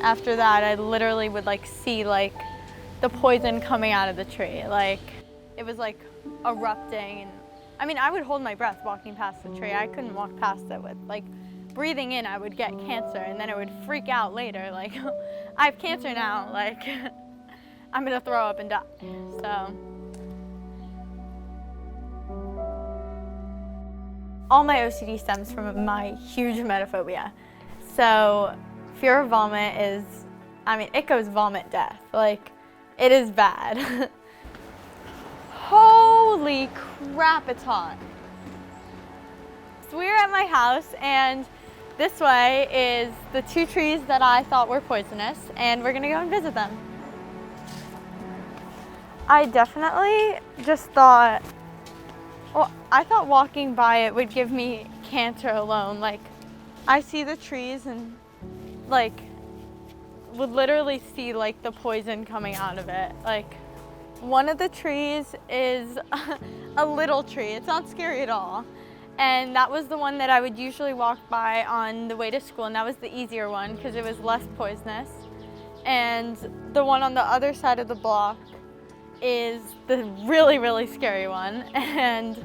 after that, I literally would like see like the poison coming out of the tree. Like it was like erupting, and I mean, I would hold my breath walking past the tree. I couldn't walk past it with like breathing in. I would get cancer, and then I would freak out later. Like I have cancer now. Like I'm gonna throw up and die. So all my OCD stems from my huge emetophobia. So fear of vomit is, I mean, it goes vomit death. Like, it is bad. Holy crap, it's hot. So we're at my house, and this way is the 2 trees that I thought were poisonous, and we're gonna go and visit them. I definitely just thought, well, I thought walking by it would give me cancer alone. Like, I see the trees and like would literally see like the poison coming out of it. Like one of the trees is a little tree. It's not scary at all. And that was the one that I would usually walk by on the way to school, and that was the easier one because it was less poisonous. And the one on the other side of the block is the really, really scary one. And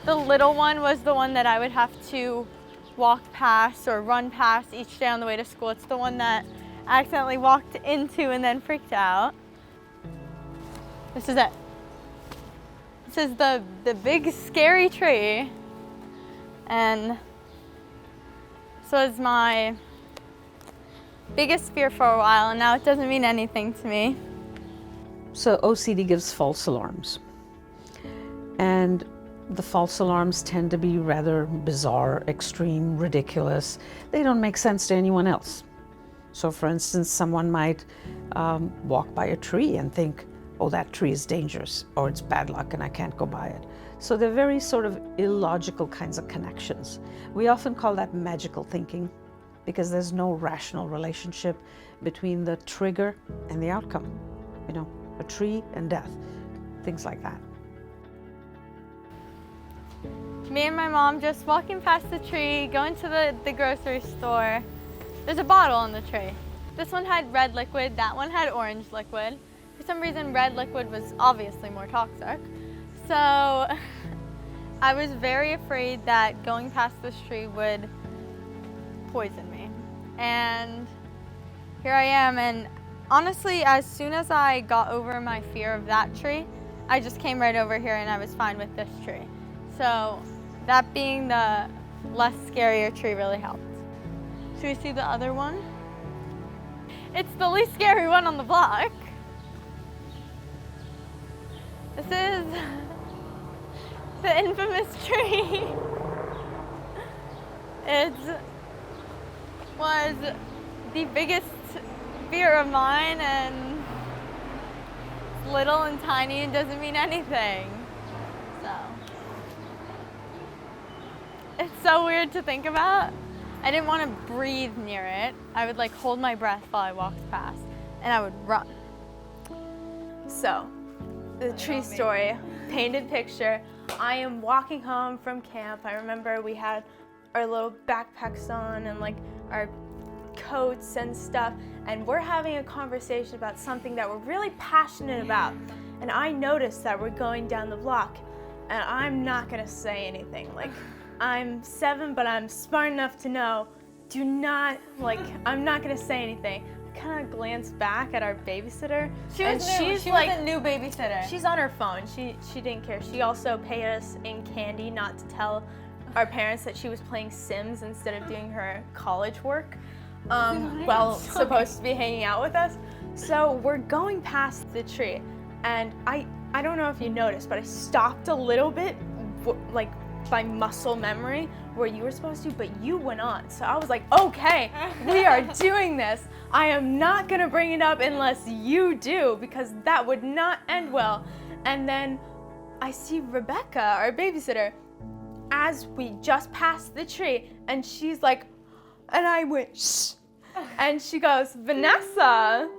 the little one was the one that I would have to walk past or run past each day on the way to school. It's the one that I accidentally walked into and then freaked out. This is it. This is the big scary tree. And so it's my biggest fear for a while, and now it doesn't mean anything to me. So OCD gives false alarms. And the false alarms tend to be rather bizarre, extreme, ridiculous. They don't make sense to anyone else. So for instance, someone might walk by a tree and think, oh, that tree is dangerous, or it's bad luck and I can't go by it. So they're very sort of illogical kinds of connections. We often call that magical thinking because there's no rational relationship between the trigger and the outcome. You know, a tree and death, things like that. Me and my mom just walking past the tree, going to the grocery store. There's a bottle on the tree. This one had red liquid, that one had orange liquid. For some reason, red liquid was obviously more toxic. So I was very afraid that going past this tree would poison me. And here I am, and honestly, as soon as I got over my fear of that tree, I just came right over here and I was fine with this tree. So that being the less scarier tree really helped. Should we see the other one? It's the least scary one on the block. This is the infamous tree. It was the biggest fear of mine, and it's little and tiny and doesn't mean anything. So it's so weird to think about. I didn't want to breathe near it. I would like hold my breath while I walked past, and I would run. So, the tree story, painted picture. I am walking home from camp. I remember we had our little backpacks on and like our coats and stuff, and we're having a conversation about something that we're really passionate about. And I noticed that we're going down the block, and I'm not gonna say anything. Like, I'm 7, but I'm smart enough to know, do not, like, I'm not gonna say anything. I kind of glanced back at our babysitter. She was a new babysitter. She's on her phone. She didn't care. She also paid us in candy not to tell our parents that she was playing Sims instead of doing her college work. Well, supposed to be hanging out with us. So we're going past the tree, and I don't know if you noticed, but I stopped a little bit, like by muscle memory, where you were supposed to, but you went on. So I was like, okay, we are doing this. I am not gonna bring it up unless you do, because that would not end well. And then I see Rebecca, our babysitter, as we just passed the tree, and she's like, and I went, shh. And she goes, Vanessa,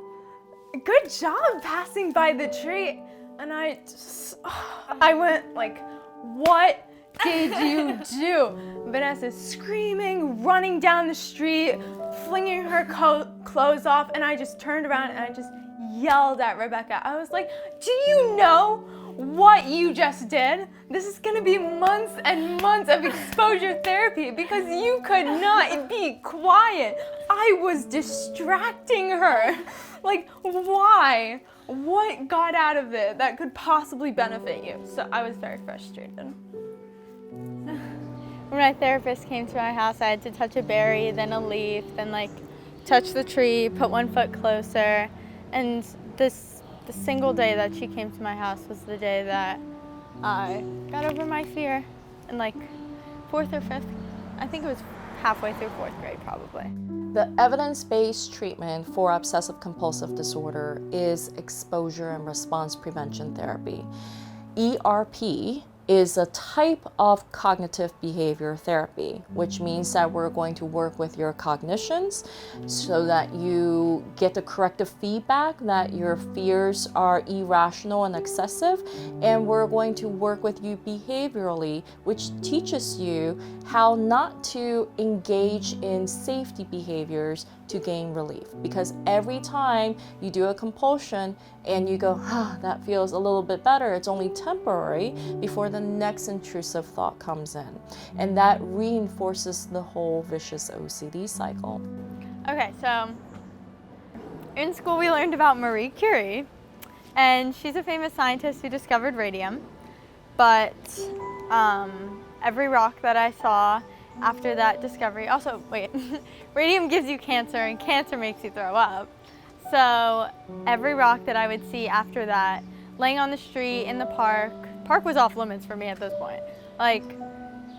good job passing by the tree. And I went like, what did you do? Vanessa's screaming, running down the street, flinging her clothes off, and I just turned around and I just yelled at Rebecca. I was like, do you know what you just did? This is gonna be months and months of exposure therapy because you could not be quiet. I was distracting her. Like, why? What got out of it that could possibly benefit you? So I was very frustrated. When my therapist came to my house, I had to touch a berry, then a leaf, then like touch the tree, put 1 foot closer. And the single day that she came to my house was the day that I got over my fear in like 4th or 5th. I think it was halfway through 4th grade probably. The evidence-based treatment for obsessive compulsive disorder is exposure and response prevention therapy. ERP is a type of cognitive behavior therapy, which means that we're going to work with your cognitions so that you get the corrective feedback that your fears are irrational and excessive, and we're going to work with you behaviorally, which teaches you how not to engage in safety behaviors to gain relief. Because every time you do a compulsion and you go, that feels a little bit better, it's only temporary before the next intrusive thought comes in. And that reinforces the whole vicious OCD cycle. Okay, so in school we learned about Marie Curie, and she's a famous scientist who discovered radium, but every rock that I saw after that discovery, also, wait, radium gives you cancer and cancer makes you throw up. So every rock that I would see after that, laying on the street, in the park was off limits for me at this point. Like,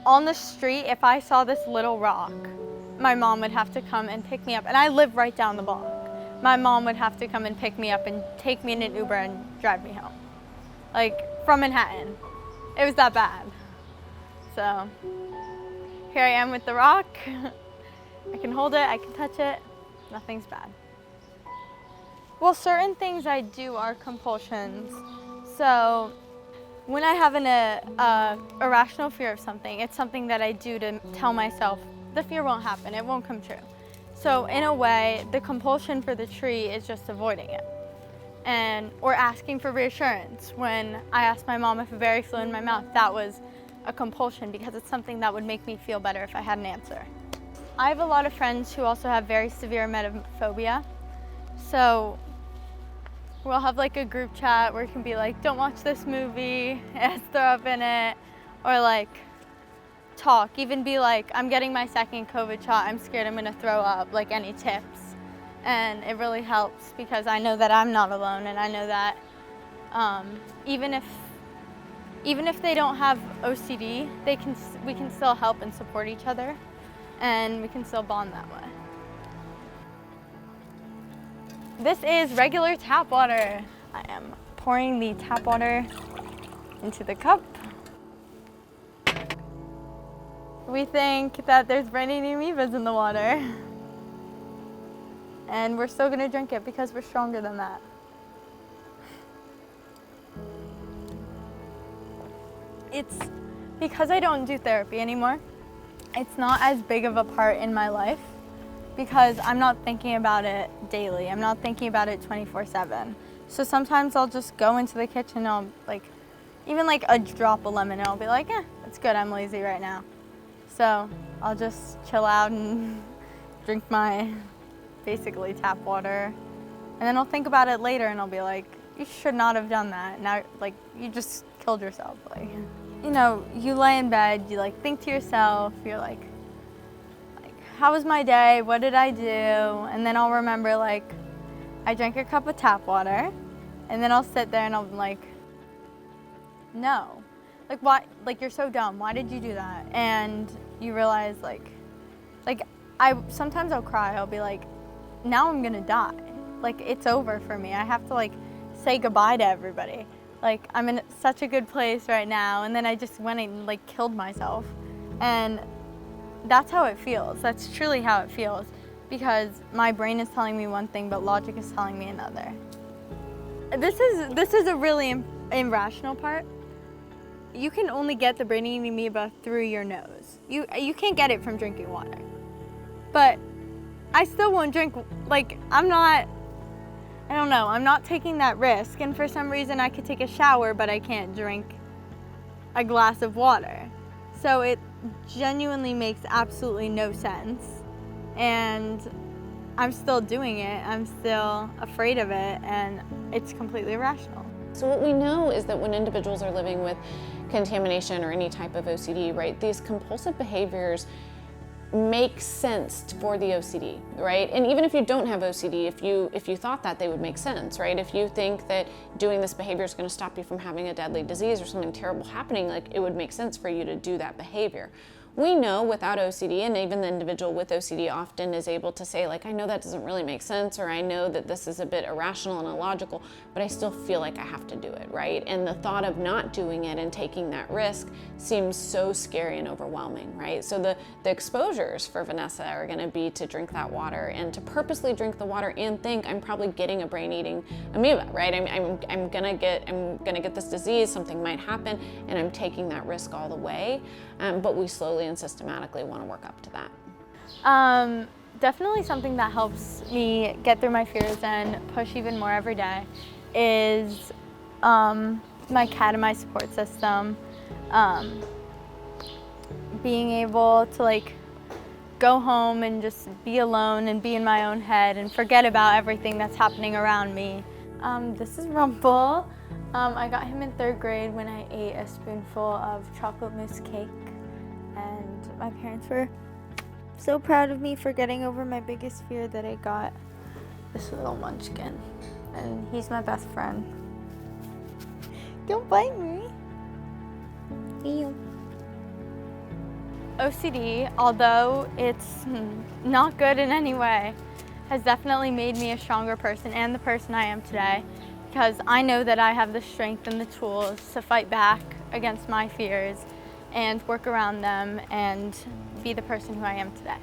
on the street, if I saw this little rock, my mom would have to come and pick me up, and I live right down the block. My mom would have to come and pick me up and take me in an Uber and drive me home. Like, from Manhattan. It was that bad. So, here I am with the rock. I can hold it, I can touch it, nothing's bad. Well, certain things I do are compulsions. So when I have an irrational fear of something, it's something that I do to tell myself the fear won't happen, it won't come true. So in a way, the compulsion for the tree is just avoiding it. Or asking for reassurance. When I asked my mom if a berry flew in my mouth, that was a compulsion because it's something that would make me feel better if I had an answer. I have a lot of friends who also have very severe emetophobia. So we'll have like a group chat where it can be like, don't watch this movie, it has throw up in it, or like talk, even be like, I'm getting my 2nd COVID shot, I'm scared I'm gonna throw up, like any tips. And it really helps because I know that I'm not alone, and I know that even if they don't have OCD, we can still help and support each other, and we can still bond that way. This is regular tap water. I am pouring the tap water into the cup. We think that there's brain-eating amoebas in the water, and we're still gonna drink it because we're stronger than that. It's because I don't do therapy anymore, it's not as big of a part in my life because I'm not thinking about it daily. I'm not thinking about it 24/7. So sometimes I'll just go into the kitchen and I'll even like a drop of lemon and I'll be like, it's good, I'm lazy right now. So I'll just chill out and drink my basically tap water. And then I'll think about it later and I'll be like, you should not have done that. Now, like, you just killed yourself. Like, you know, you lay in bed, you like think to yourself, you're like, how was my day? What did I do? And then I'll remember, like, I drank a cup of tap water, and then I'll sit there and I'll be like, no. Like, why? Like, you're so dumb. Why did you do that? And you realize, sometimes I'll cry. I'll be like, now I'm gonna die. Like, it's over for me. I have to, like, say goodbye to everybody. Like, I'm in such a good place right now, and then I just went and, like, killed myself. And that's how it feels. That's truly how it feels, because my brain is telling me one thing, but logic is telling me another. This is a really irrational part. you can only get the brain-eating amoeba through your nose. You can't get it from drinking water. But I still won't drink, like, I'm not taking that risk. And for some reason I could take a shower, but I can't drink a glass of water. So it genuinely makes absolutely no sense. And I'm still doing it. I'm still afraid of it, and it's completely irrational. So what we know is that when individuals are living with contamination or any type of OCD, right, these compulsive behaviors make sense for the OCD, right? And even if you don't have OCD, if you thought that, they would make sense, right? If you think that doing this behavior is going to stop you from having a deadly disease or something terrible happening, like, it would make sense for you to do that behavior. We know without OCD, and even the individual with OCD often is able to say, like, I know that doesn't really make sense, or I know that this is a bit irrational and illogical, but I still feel like I have to do it, right? And the thought of not doing it and taking that risk seems so scary and overwhelming, right? So the exposures for Vanessa are gonna be to drink that water and to purposely drink the water and think, I'm probably getting a brain-eating amoeba, right? I'm gonna get this disease, something might happen, and I'm taking that risk all the way. But we slowly and systematically want to work up to that. Definitely something that helps me get through my fears and push even more every day is my cat and my support system. Being able to, like, go home and just be alone and be in my own head and forget about everything that's happening around me. This is Rumple. I got him in 3rd grade when I ate a spoonful of chocolate mousse cake. And my parents were so proud of me for getting over my biggest fear that I got this little munchkin. And he's my best friend. Don't bite me. Ew. OCD, although it's not good in any way, has definitely made me a stronger person and the person I am today, because I know that I have the strength and the tools to fight back against my fears and work around them and be the person who I am today.